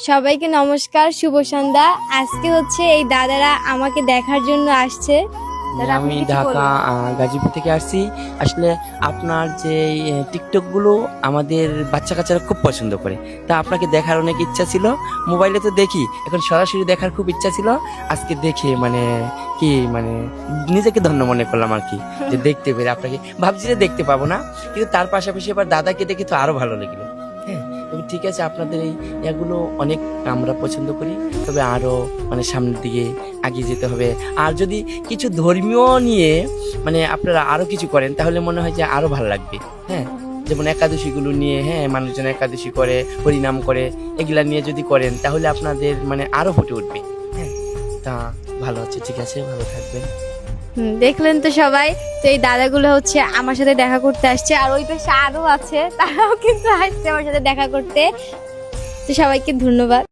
সবাইকে নমস্কার, শুভ সন্ধ্যা। আজকে হচ্ছে এই দাদারা আমাকে দেখার জন্য আসছে। দাদা, আপনি আমি কিছু ঢাকা বলুন। গাজীপুর থেকে আসছি। আসলে আপনার যে টিকটক গুলো আমাদের বাচ্চা কাচ্চারা খুব পছন্দ করে, তা আপনাকে দেখার অনেক ইচ্ছা ছিল। মোবাইলে তো দেখি, এখন সরাসরি দেখার খুব ইচ্ছা ছিল। আজকে দেখে মানে নিজেকে ধন্য মনে করলাম আর কি, যে দেখতে পেরে আপনাকে ভাবছি যে দেখতে পাবো না, কিন্তু তার পাশাপাশি আবার দাদাকে দেখে তো আরো ভালো লাগলো। হ্যাঁ, তবে ঠিক আছে, আপনাদের এই এগুলো অনেক আমরা পছন্দ করি, তবে আরো মানে সামনের দিকে এগিয়ে যেতে হবে। আর যদি কিছু ধর্মীয় নিয়ে মানে আপনারা আরো কিছু করেন, তাহলে মনে হয় যে আরো ভালো লাগবে। হ্যাঁ, যেমন একাদশীগুলো নিয়ে, হ্যাঁ, মানুষজন একাদশী করে, হরিনাম করে, এগুলা নিয়ে যদি করেন তাহলে আপনাদের মানে আরো ফুটে উঠবে। হ্যাঁ, তা ভালো হচ্ছে, ঠিক আছে, ভালো থাকবেন। দেখলেন তো সবাই। তো এই দাদাগুলো হচ্ছে আমার সাথে দেখা করতে আসছে, আর ওই পাশে আরো আছে, তারাও কিন্তু আসছে আমার সাথে দেখা করতে। তো সবাইকে ধন্যবাদ।